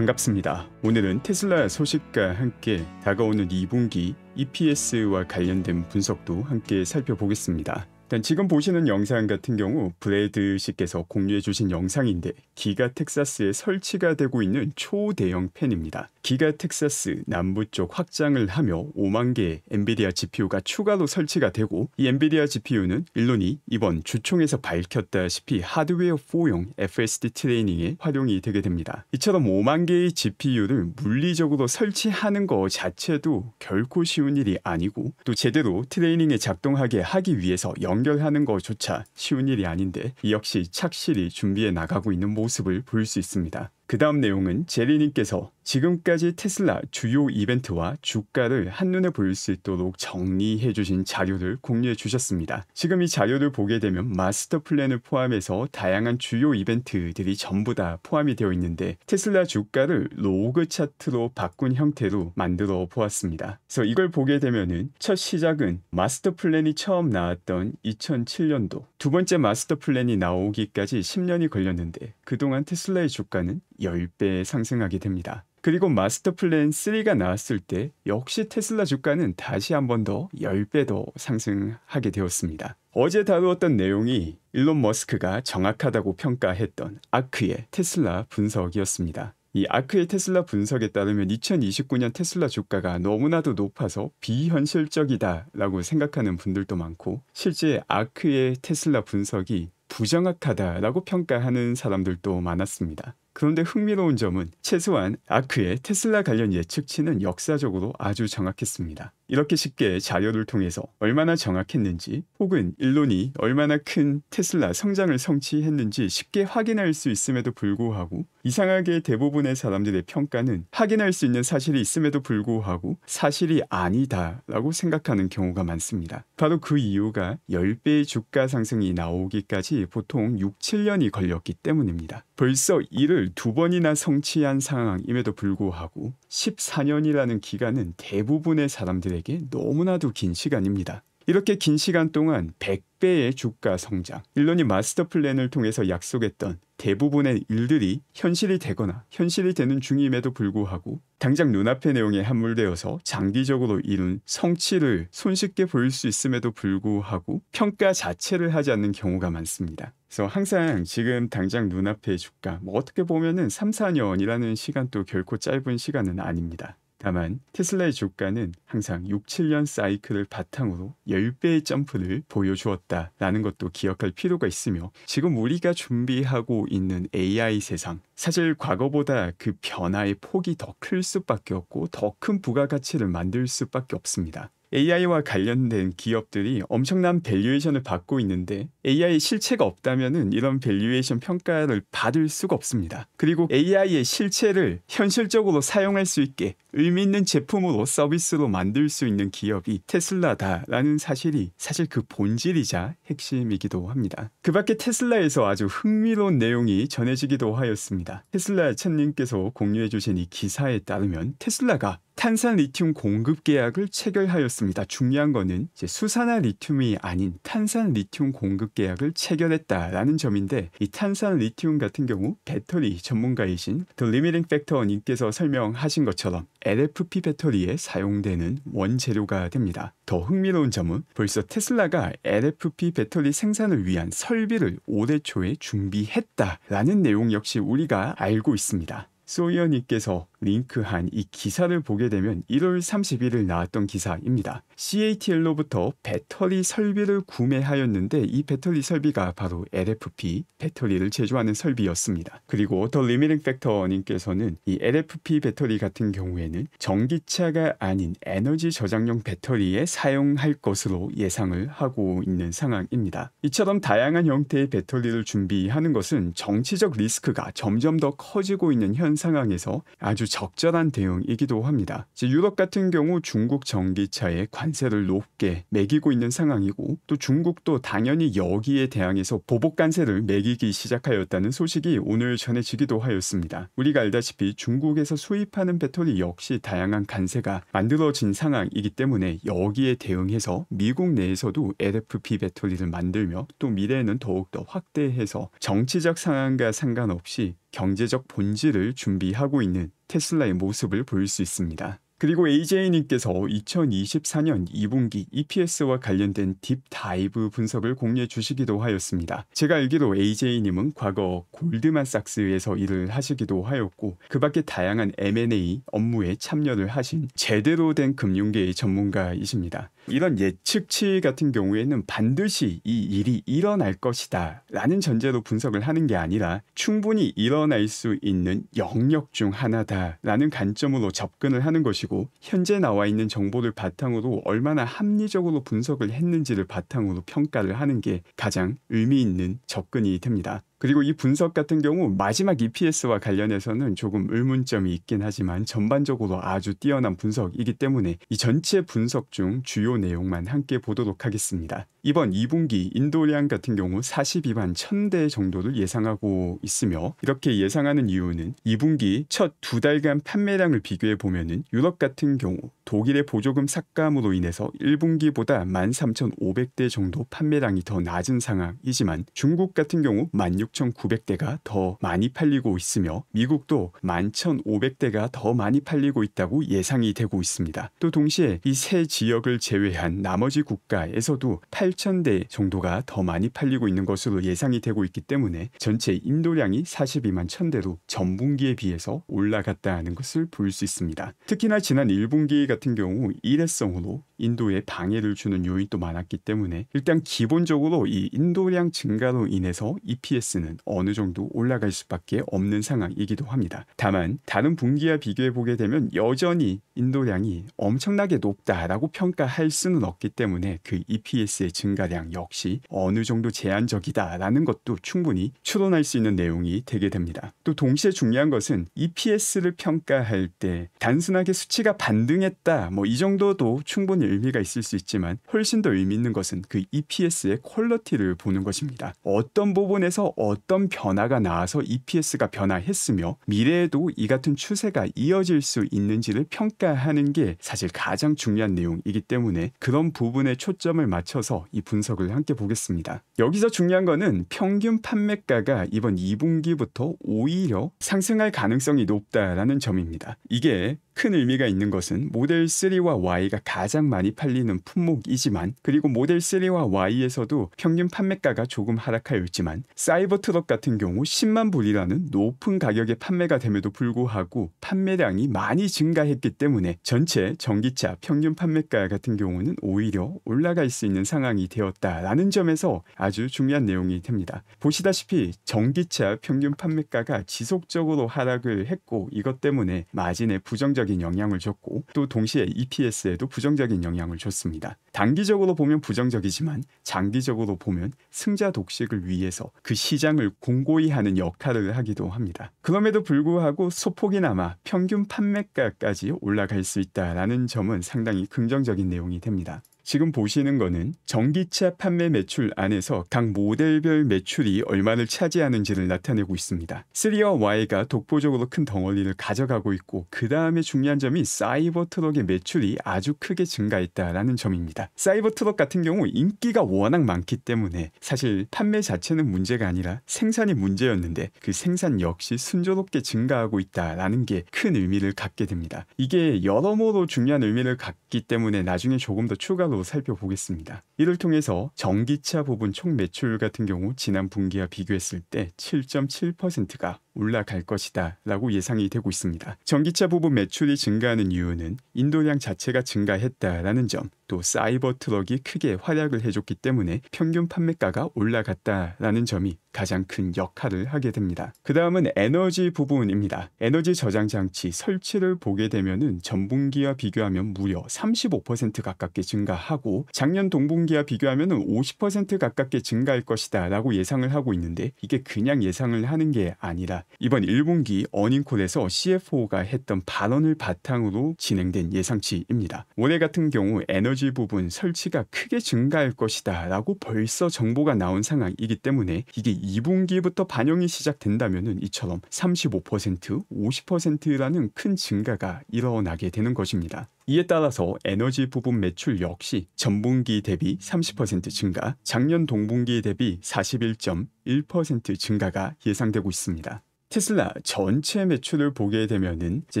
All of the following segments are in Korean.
반갑습니다. 오늘은 테슬라 소식과 함께 다가오는 2분기 EPS와 관련된 분석도 함께 살펴보겠습니다. 일단 지금 보시는 영상 같은 경우 브래드 씨께서 공유해 주신 영상인데 기가 텍사스에 설치가 되고 있는 초대형 팬입니다. 기가 텍사스 남부 쪽 확장을 하며 5만 개의 엔비디아 GPU가 추가로 설치가 되고, 이 엔비디아 GPU는 일론이 이번 주총에서 밝혔다시피 하드웨어 4용 FSD 트레이닝에 활용이 되게 됩니다. 이처럼 5만 개의 GPU를 물리적으로 설치하는 것 자체도 결코 쉬운 일이 아니고, 또 제대로 트레이닝에 작동하게 하기 위해서 연결하는 것조차 쉬운 일이 아닌데 이 역시 착실히 준비해 나가고 있는 모습을 볼 수 있습니다. 그 다음 내용은 제리님께서 지금까지 테슬라 주요 이벤트와 주가를 한눈에 볼 수 있도록 정리해 주신 자료를 공유해 주셨습니다. 지금 이 자료를 보게 되면 마스터 플랜을 포함해서 다양한 주요 이벤트들이 전부 다 포함이 되어 있는데, 테슬라 주가를 로그 차트로 바꾼 형태로 만들어 보았습니다. 그래서 이걸 보게 되면은 첫 시작은 마스터 플랜이 처음 나왔던 2007년도, 두 번째 마스터 플랜이 나오기까지 10년이 걸렸는데 그동안 테슬라의 주가는 10배 상승하게 됩니다. 그리고 마스터 플랜 3가 나왔을 때 역시 테슬라 주가는 다시 한 번 더 10배 더 상승하게 되었습니다. 어제 다루었던 내용이 일론 머스크가 정확하다고 평가했던 아크의 테슬라 분석이었습니다. 이 아크의 테슬라 분석에 따르면 2029년 테슬라 주가가 너무나도 높아서 비현실적이다라고 생각하는 분들도 많고, 실제 아크의 테슬라 분석이 부정확하다라고 평가하는 사람들도 많았습니다. 그런데 흥미로운 점은 최소한 아크의 테슬라 관련 예측치는 역사적으로 아주 정확했습니다. 이렇게 쉽게 자료를 통해서 얼마나 정확했는지, 혹은 일론이 얼마나 큰 테슬라 성장을 성취했는지 쉽게 확인할 수 있음에도 불구하고, 이상하게 대부분의 사람들의 평가는 확인할 수 있는 사실이 있음에도 불구하고 사실이 아니다라고 생각하는 경우가 많습니다. 바로 그 이유가 10배의 주가 상승이 나오기까지 보통 6, 7년이 걸렸기 때문입니다. 벌써 이를 2번이나 성취한 상황임에도 불구하고 14년이라는 기간은 대부분의 사람들에게 너무나도 긴 시간입니다. 이렇게 긴 시간 동안 100배의 주가 성장, 일론이 마스터 플랜을 통해서 약속했던 대부분의 일들이 현실이 되거나 현실이 되는 중임에도 불구하고 당장 눈앞의 내용에 함몰되어서 장기적으로 이룬 성취를 손쉽게 볼 수 있음에도 불구하고 평가 자체를 하지 않는 경우가 많습니다. 그래서 항상 지금 당장 눈앞의 주가, 어떻게 보면은 3, 4년이라는 시간도 결코 짧은 시간은 아닙니다. 다만 테슬라의 주가는 항상 6, 7년 사이클을 바탕으로 10배의 점프를 보여주었다라는 것도 기억할 필요가 있으며, 지금 우리가 준비하고 있는 AI 세상, 사실 과거보다 그 변화의 폭이 더 클 수밖에 없고 더 큰 부가가치를 만들 수밖에 없습니다. AI와 관련된 기업들이 엄청난 밸류에이션을 받고 있는데 AI 실체가 없다면은 이런 밸류에이션 평가를 받을 수가 없습니다. 그리고 AI의 실체를 현실적으로 사용할 수 있게 의미 있는 제품으로 서비스로 만들 수 있는 기업이 테슬라다라는 사실이 사실 그 본질이자 핵심이기도 합니다. 그 밖에 테슬라에서 아주 흥미로운 내용이 전해지기도 하였습니다. 테슬라 챗님께서 공유해 주신 이 기사에 따르면 테슬라가 탄산 리튬 공급 계약을 체결하였습니다. 중요한 거는 이제 수산화 리튬이 아닌 탄산 리튬 공급 계약을 체결했다라는 점인데, 이 탄산 리튬 같은 경우 배터리 전문가이신 The Limiting Factor 님께서 설명하신 것처럼 LFP 배터리에 사용되는 원재료가 됩니다. 더 흥미로운 점은 벌써 테슬라가 LFP 배터리 생산을 위한 설비를 올해 초에 준비했다라는 내용 역시 우리가 알고 있습니다. 소이어님께서 링크한 이 기사를 보게 되면 1월 31일 나왔던 기사입니다. CATL로부터 배터리 설비를 구매하였는데 이 배터리 설비가 바로 LFP 배터리를 제조하는 설비였습니다. 그리고 더 리미팅 팩터 님께서는 이 LFP 배터리 같은 경우에는 전기차가 아닌 에너지 저장용 배터리에 사용할 것으로 예상을 하고 있는 상황입니다. 이처럼 다양한 형태의 배터리를 준비하는 것은 정치적 리스크가 점점 더 커지고 있는 현 상황에서 아주 적절한 대응이기도 합니다. 유럽 같은 경우 중국 전기차에 관세를 높게 매기고 있는 상황이고 또 중국도 당연히 여기에 대항해서 보복 관세를 매기기 시작하였다는 소식이 오늘 전해지기도 하였습니다. 우리가 알다시피 중국에서 수입하는 배터리 역시 다양한 관세가 만들어진 상황이기 때문에 여기에 대응해서 미국 내에서도 LFP 배터리를 만들며 또 미래에는 더욱더 확대해서 정치적 상황과 상관없이 경제적 본질을 준비하고 있는 테슬라의 모습을 보일 수 있습니다. 그리고 AJ님께서 2024년 2분기 EPS와 관련된 딥다이브 분석을 공유해 주시기도 하였습니다. 제가 알기로 AJ님은 과거 골드만삭스에서 일을 하시기도 하였고 그 밖에 다양한 M&A 업무에 참여를 하신 제대로 된 금융계의 전문가이십니다. 이런 예측치 같은 경우에는 반드시 이 일이 일어날 것이다 라는 전제로 분석을 하는 게 아니라 충분히 일어날 수 있는 영역 중 하나다 라는 관점으로 접근을 하는 것이고 현재 나와 있는 정보를 바탕으로 얼마나 합리적으로 분석을 했는지를 바탕으로 평가를 하는 게 가장 의미 있는 접근이 됩니다. 그리고 이 분석 같은 경우 마지막 EPS와 관련해서는 조금 의문점이 있긴 하지만 전반적으로 아주 뛰어난 분석이기 때문에 이 전체 분석 중 주요 내용만 함께 보도록 하겠습니다. 이번 2분기 인도량 같은 경우 42만 1000대 정도를 예상하고 있으며 이렇게 예상하는 이유는 2분기 첫 두 달간 판매량을 비교해 보면은 유럽 같은 경우 독일의 보조금 삭감으로 인해서 1분기보다 13,500대 정도 판매량이 더 낮은 상황이지만 중국 같은 경우 16,900대가 더 많이 팔리고 있으며 미국도 11,500대가 더 많이 팔리고 있다고 예상이 되고 있습니다. 또 동시에 이 세 지역을 제외한 나머지 국가에서도 8,000대 정도가 더 많이 팔리고 있는 것으로 예상이 되고 있기 때문에 전체 인도량이 42만 1000대로 전분기에 비해서 올라갔다는 것을 볼 수 있습니다. 특히나 지난 1분기 같은 경우 일회성으로 인도에 방해를 주는 요인도 많았기 때문에 일단 기본적으로 이 인도량 증가로 인해서 EPS는 어느 정도 올라갈 수밖에 없는 상황이기도 합니다. 다만 다른 분기와 비교해 보게 되면 여전히 인도량이 엄청나게 높다라고 평가할 수는 없기 때문에 그 EPS의 증가량 역시 어느 정도 제한적이다라는 것도 충분히 추론할 수 있는 내용이 되게 됩니다. 또 동시에 중요한 것은 EPS를 평가할 때 단순하게 수치가 반등했다 이 정도도 충분히 의미가 있을 수 있지만 훨씬 더 의미 있는 것은 그 EPS의 퀄리티를 보는 것입니다. 어떤 부분에서 어떤 변화가 나와서 EPS가 변화했으며 미래에도 이 같은 추세가 이어질 수 있는지를 평가하는 게 사실 가장 중요한 내용이기 때문에 그런 부분에 초점을 맞춰서 이 분석을 함께 보겠습니다. 여기서 중요한 거는 평균 판매가가 이번 2분기부터 오히려 상승할 가능성이 높다라는 점입니다. 이게 큰 의미가 있는 것은 모델 3와 Y가 가장 많이 팔리는 품목이지만 그리고 모델 3와 Y에서도 평균 판매가가 조금 하락하였지만 사이버트럭 같은 경우 10만 불이라는 높은 가격에 판매가 됨에도 불구하고 판매량이 많이 증가했기 때문에 전체 전기차 평균 판매가 같은 경우는 오히려 올라갈 수 있는 상황이 되었다라는 점에서 아주 중요한 내용이 됩니다. 보시다시피 전기차 평균 판매가가 지속적으로 하락을 했고 이것 때문에 마진에 부정적인 영향을 줬고 또 동시에 EPS에도 부정적인 영향을 줬습니다. 단기적으로 보면 부정적이지만 장기적으로 보면 승자 독식을 위해서 그 시장을 공고히 하는 역할을 하기도 합니다. 그럼에도 불구하고 소폭이나마 평균 판매가까지 올라갈 수 있다라는 점은 상당히 긍정적인 내용이 됩니다. 지금 보시는 거는 전기차 판매 매출 안에서 각 모델별 매출이 얼마를 차지하는지를 나타내고 있습니다. 3와 Y가 독보적으로 큰 덩어리를 가져가고 있고 그 다음에 중요한 점이 사이버트럭의 매출이 아주 크게 증가했다라는 점입니다. 사이버트럭 같은 경우 인기가 워낙 많기 때문에 사실 판매 자체는 문제가 아니라 생산이 문제였는데 그 생산 역시 순조롭게 증가하고 있다라는 게 큰 의미를 갖게 됩니다. 이게 여러모로 중요한 의미를 갖기 때문에 나중에 조금 더 추가로 살펴보겠습니다. 이를 통해서 전기차 부분 총 매출 같은 경우 지난 분기와 비교했을 때 7.7%가 올라갈 것이다 라고 예상이 되고 있습니다. 전기차 부분 매출이 증가하는 이유는 인도량 자체가 증가했다라는 점, 또 사이버 트럭이 크게 활약을 해줬기 때문에 평균 판매가가 올라갔다라는 점이 가장 큰 역할을 하게 됩니다. 그 다음은 에너지 부분입니다. 에너지 저장 장치 설치를 보게 되면은 전분기와 비교하면 무려 35% 가깝게 증가하고 작년 동분기와 비교하면은 50% 가깝게 증가할 것이다 라고 예상을 하고 있는데 이게 그냥 예상을 하는 게 아니라 있습니다. 이번 1분기 어닝콜에서 CFO가 했던 발언을 바탕으로 진행된 예상치입니다. 올해 같은 경우 에너지 부분 설치가 크게 증가할 것이다 라고 벌써 정보가 나온 상황이기 때문에 이게 2분기부터 반영이 시작된다면 이처럼 35%, 50%라는 큰 증가가 일어나게 되는 것입니다. 이에 따라서 에너지 부분 매출 역시 전분기 대비 30% 증가, 작년 동분기 대비 41.1% 증가가 예상되고 있습니다. 테슬라 전체 매출을 보게 되면은 이제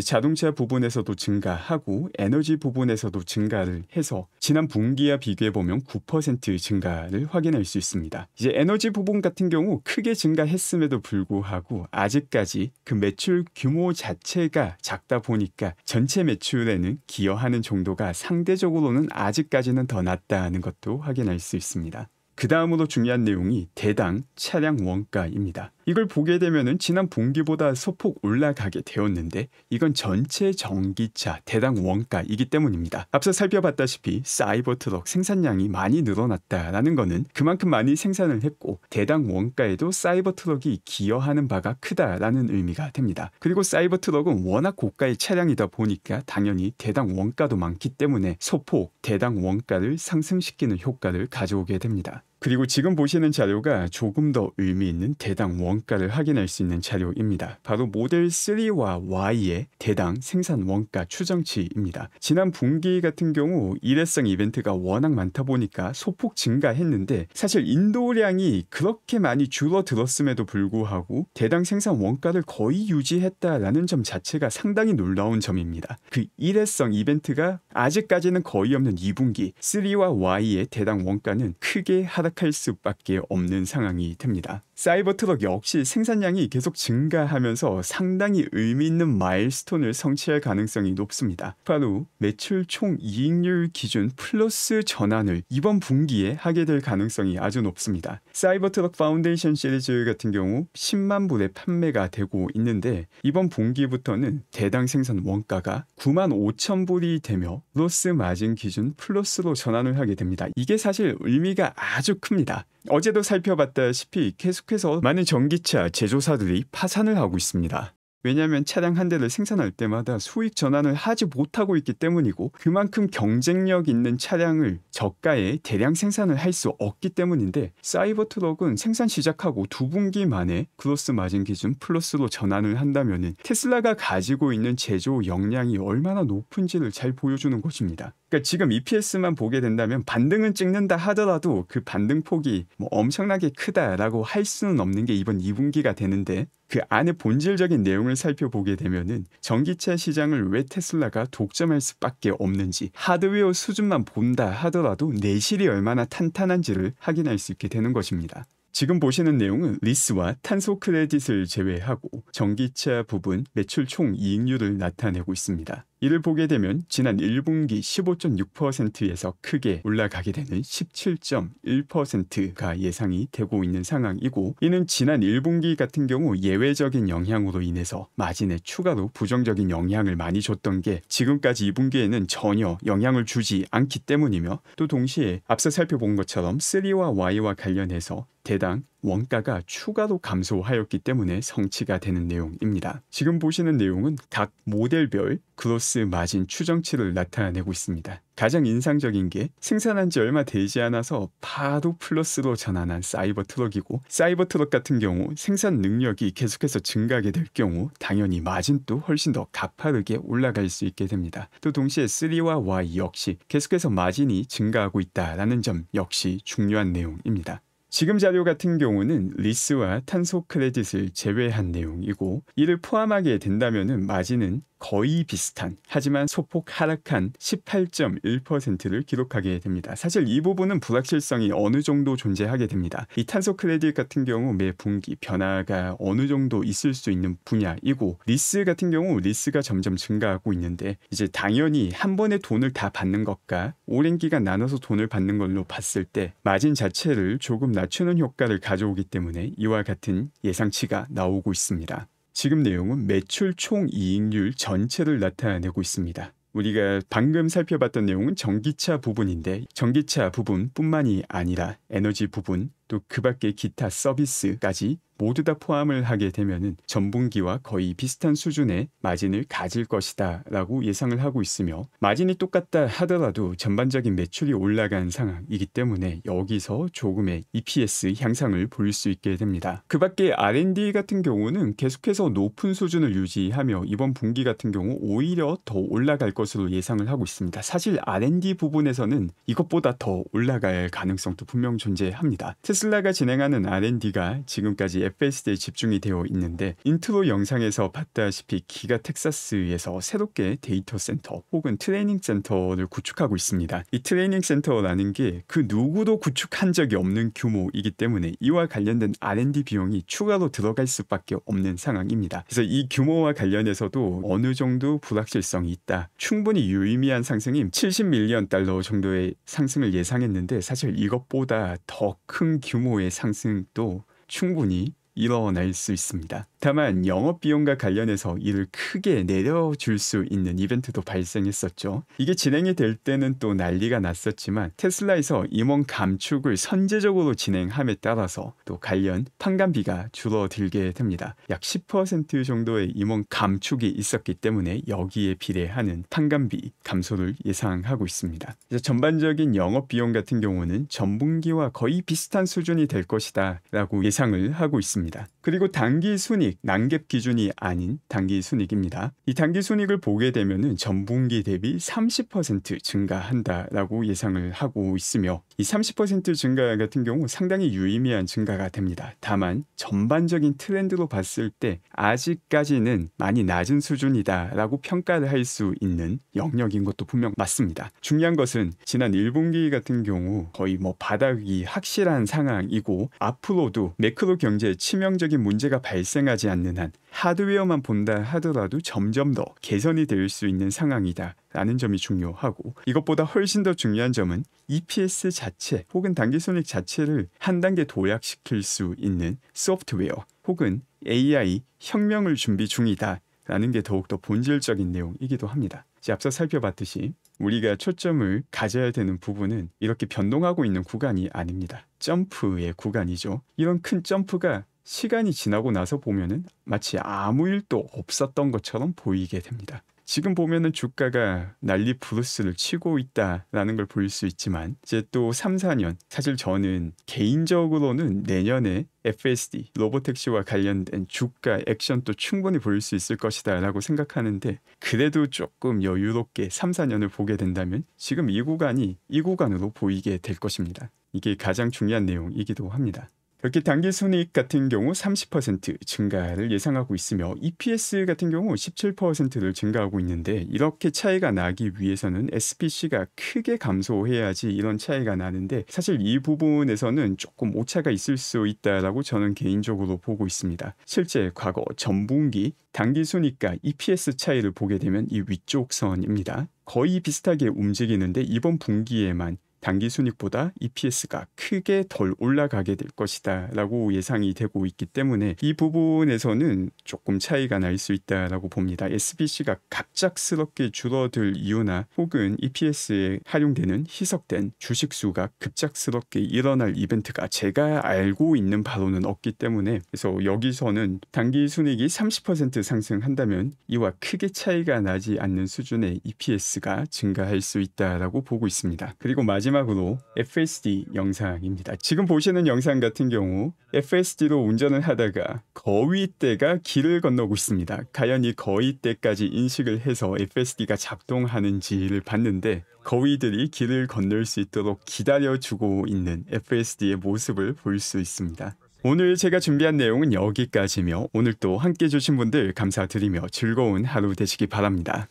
자동차 부분에서도 증가하고 에너지 부분에서도 증가를 해서 지난 분기와 비교해 보면 9% 증가를 확인할 수 있습니다. 이제 에너지 부분 같은 경우 크게 증가했음에도 불구하고 아직까지 그 매출 규모 자체가 작다 보니까 전체 매출에는 기여하는 정도가 상대적으로는 아직까지는 더 낮다는 것도 확인할 수 있습니다. 그 다음으로 중요한 내용이 대당 차량 원가입니다. 이걸 보게 되면은 지난 분기보다 소폭 올라가게 되었는데 이건 전체 전기차 대당 원가이기 때문입니다. 앞서 살펴봤다시피 사이버 트럭 생산량이 많이 늘어났다라는 거는 그만큼 많이 생산을 했고 대당 원가에도 사이버 트럭이 기여하는 바가 크다라는 의미가 됩니다. 그리고 사이버 트럭은 워낙 고가의 차량이다 보니까 당연히 대당 원가도 많기 때문에 소폭 대당 원가를 상승시키는 효과를 가져오게 됩니다. 그리고 지금 보시는 자료가 조금 더 의미 있는 대당 원가를 확인할 수 있는 자료입니다. 바로 모델 3와 Y의 대당 생산 원가 추정치입니다. 지난 분기 같은 경우 일회성 이벤트가 워낙 많다 보니까 소폭 증가했는데 사실 인도량이 그렇게 많이 줄어들었음에도 불구하고 대당 생산 원가를 거의 유지했다라는 점 자체가 상당히 놀라운 점입니다. 그 일회성 이벤트가 아직까지는 거의 없는 2분기 3와 Y의 대당 원가는 크게 하락할 수밖에 없는 상황이 됩니다. 사이버 트럭 역시 생산량이 계속 증가하면서 상당히 의미 있는 마일스톤을 성취할 가능성이 높습니다. 바로 매출 총 이익률 기준 플러스 전환을 이번 분기에 하게 될 가능성이 아주 높습니다. 사이버 트럭 파운데이션 시리즈 같은 경우 10만 불의 판매가 되고 있는데 이번 분기부터는 대당 생산 원가가 9만 5천 불이 되며 로스 마진 기준 플러스로 전환을 하게 됩니다. 이게 사실 의미가 아주 큽니다. 어제도 살펴봤다시피 계속해서 많은 전기차 제조사들이 파산을 하고 있습니다. 왜냐하면 차량 한 대를 생산할 때마다 수익 전환을 하지 못하고 있기 때문이고 그만큼 경쟁력 있는 차량을 저가에 대량 생산을 할 수 없기 때문인데 사이버 트럭은 생산 시작하고 2분기 만에 그로스 마진 기준 플러스로 전환을 한다면 테슬라가 가지고 있는 제조 역량이 얼마나 높은지를 잘 보여주는 것입니다. 그러니까 지금 EPS만 보게 된다면 반등은 찍는다 하더라도 그 반등폭이 엄청나게 크다라고 할 수는 없는 게 이번 2분기가 되는데 그 안에 본질적인 내용을 살펴보게 되면은 전기차 시장을 왜 테슬라가 독점할 수밖에 없는지 하드웨어 수준만 본다 하더라도 내실이 얼마나 탄탄한지를 확인할 수 있게 되는 것입니다. 지금 보시는 내용은 리스와 탄소 크레딧을 제외하고 전기차 부분 매출 총 이익률을 나타내고 있습니다. 이를 보게 되면 지난 1분기 15.6%에서 크게 올라가게 되는 17.1%가 예상이 되고 있는 상황이고 이는 지난 1분기 같은 경우 예외적인 영향으로 인해서 마진에 추가로 부정적인 영향을 많이 줬던 게 지금까지 2분기에는 전혀 영향을 주지 않기 때문이며 또 동시에 앞서 살펴본 것처럼 3와 Y와 관련해서 대당 원가가 추가로 감소하였기 때문에 성취가 되는 내용입니다. 지금 보시는 내용은 각 모델별 그로스 마진 추정치를 나타내고 있습니다. 가장 인상적인 게 생산한 지 얼마 되지 않아서 바로 플러스로 전환한 사이버 트럭이고 사이버 트럭 같은 경우 생산 능력이 계속해서 증가하게 될 경우 당연히 마진도 훨씬 더 가파르게 올라갈 수 있게 됩니다. 또 동시에 3와 Y 역시 계속해서 마진이 증가하고 있다는 점 역시 중요한 내용입니다. 지금 자료 같은 경우는 리스와 탄소 크레딧을 제외한 내용이고 이를 포함하게 된다면 마진은 거의 비슷한 하지만 소폭 하락한 18.1%를 기록하게 됩니다. 사실 이 부분은 불확실성이 어느 정도 존재하게 됩니다. 이 탄소 크레딧 같은 경우 매 분기 변화가 어느 정도 있을 수 있는 분야이고 리스 같은 경우 리스가 점점 증가하고 있는데 이제 당연히 한 번에 돈을 다 받는 것과 오랜 기간 나눠서 돈을 받는 걸로 봤을 때 마진 자체를 조금 낮추는 효과를 가져오기 때문에 이와 같은 예상치가 나오고 있습니다. 지금 내용은 매출 총 이익률 전체를 나타내고 있습니다. 우리가 방금 살펴봤던 내용은 전기차 부분인데 전기차 부분뿐만이 아니라 에너지 부분, 또 그 밖의 기타 서비스까지 모두 다 포함을 하게 되면은 전분기와 거의 비슷한 수준의 마진을 가질 것이다 라고 예상을 하고 있으며, 마진이 똑같다 하더라도 전반적인 매출이 올라간 상황이기 때문에 여기서 조금의 EPS 향상을 볼 수 있게 됩니다. 그 밖에 R&D 같은 경우는 계속해서 높은 수준을 유지하며 이번 분기 같은 경우 오히려 더 올라갈 것으로 예상을 하고 있습니다. 사실 R&D 부분에서는 이것보다 더 올라갈 가능성도 분명 존재합니다. 테슬라가 진행하는 R&D가 지금까지 FSD에 집중이 되어 있는데, 인트로 영상에서 봤다시피 기가 텍사스에서 새롭게 데이터 센터 혹은 트레이닝 센터를 구축하고 있습니다. 이 트레이닝 센터라는 게 그 누구도 구축한 적이 없는 규모이기 때문에 이와 관련된 R&D 비용이 추가로 들어갈 수밖에 없는 상황입니다. 그래서 이 규모와 관련해서도 어느 정도 불확실성이 있다. 충분히 유의미한 상승인 70밀리언 달러 정도의 상승을 예상했는데 사실 이것보다 더 큰 규모의 상승도 충분히 일어날 수 있습니다. 다만 영업비용과 관련해서 이를 크게 내려줄 수 있는 이벤트도 발생했었죠. 이게 진행이 될 때는 또 난리가 났었지만 테슬라에서 임원 감축을 선제적으로 진행함에 따라서 또 관련 판관비가 줄어들게 됩니다. 약 10% 정도의 임원 감축이 있었기 때문에 여기에 비례하는 판관비 감소를 예상하고 있습니다. 그래서 전반적인 영업비용 같은 경우는 전분기와 거의 비슷한 수준이 될 것이다 라고 예상을 하고 있습니다. 그리고 당기순이익, 난갭 기준이 아닌 당기순이익입니다. 이 당기순이익을 보게 되면은 전분기 대비 30% 증가한다라고 예상을 하고 있으며, 이 30% 증가 같은 경우 상당히 유의미한 증가가 됩니다. 다만 전반적인 트렌드로 봤을 때 아직까지는 많이 낮은 수준이다라고 평가를 할 수 있는 영역인 것도 분명 맞습니다. 중요한 것은 지난 1분기 같은 경우 거의 바닥이 확실한 상황이고, 앞으로도 매크로 경제에 치명적인 문제가 발생하지 않는 한 하드웨어만 본다 하더라도 점점 더 개선이 될 수 있는 상황이다 라는 점이 중요하고, 이것보다 훨씬 더 중요한 점은 EPS 자체 혹은 당기순이익 자체를 한 단계 도약시킬 수 있는 소프트웨어 혹은 AI 혁명을 준비 중이다 라는 게 더욱더 본질적인 내용이기도 합니다. 앞서 살펴봤듯이 우리가 초점을 가져야 되는 부분은 이렇게 변동하고 있는 구간이 아닙니다. 점프의 구간이죠. 이런 큰 점프가 시간이 지나고 나서 보면은 마치 아무 일도 없었던 것처럼 보이게 됩니다. 지금 보면은 주가가 난리 부르스를 치고 있다라는 걸 볼 수 있지만, 이제 또 3, 4년, 사실 저는 개인적으로는 내년에 FSD, 로보택시와 관련된 주가 액션도 충분히 볼 수 있을 것이다 라고 생각하는데, 그래도 조금 여유롭게 3, 4년을 보게 된다면 지금 이 구간이 이 구간으로 보이게 될 것입니다. 이게 가장 중요한 내용이기도 합니다. 이렇게 당기순이익 같은 경우 30% 증가를 예상하고 있으며 EPS 같은 경우 17%를 증가하고 있는데, 이렇게 차이가 나기 위해서는 SBC가 크게 감소해야지 이런 차이가 나는데, 사실 이 부분에서는 조금 오차가 있을 수 있다라고 저는 개인적으로 보고 있습니다. 실제 과거 전분기 당기순이익과 EPS 차이를 보게 되면 이 위쪽 선입니다. 거의 비슷하게 움직이는데 이번 분기에만 당기순이익보다 EPS가 크게 덜 올라가게 될 것이다 라고 예상이 되고 있기 때문에 이 부분에서는 조금 차이가 날 수 있다라고 봅니다. SBC가 갑작스럽게 줄어들 이유나 혹은 EPS에 활용되는 희석된 주식수가 급작스럽게 일어날 이벤트가 제가 알고 있는 바로는 없기 때문에, 그래서 여기서는 당기순이익이 30% 상승한다면 이와 크게 차이가 나지 않는 수준의 EPS가 증가할 수 있다라고 보고 있습니다. 그리고 마지막으로 FSD 영상입니다. 지금 보시는 영상 같은 경우 FSD로 운전을 하다가 거위떼가 길을 건너고 있습니다. 과연 이 거위떼까지 인식을 해서 FSD가 작동하는지를 봤는데, 거위들이 길을 건널 수 있도록 기다려주고 있는 FSD의 모습을 볼 수 있습니다. 오늘 제가 준비한 내용은 여기까지며, 오늘 또 함께 해주신 분들 감사드리며 즐거운 하루 되시기 바랍니다.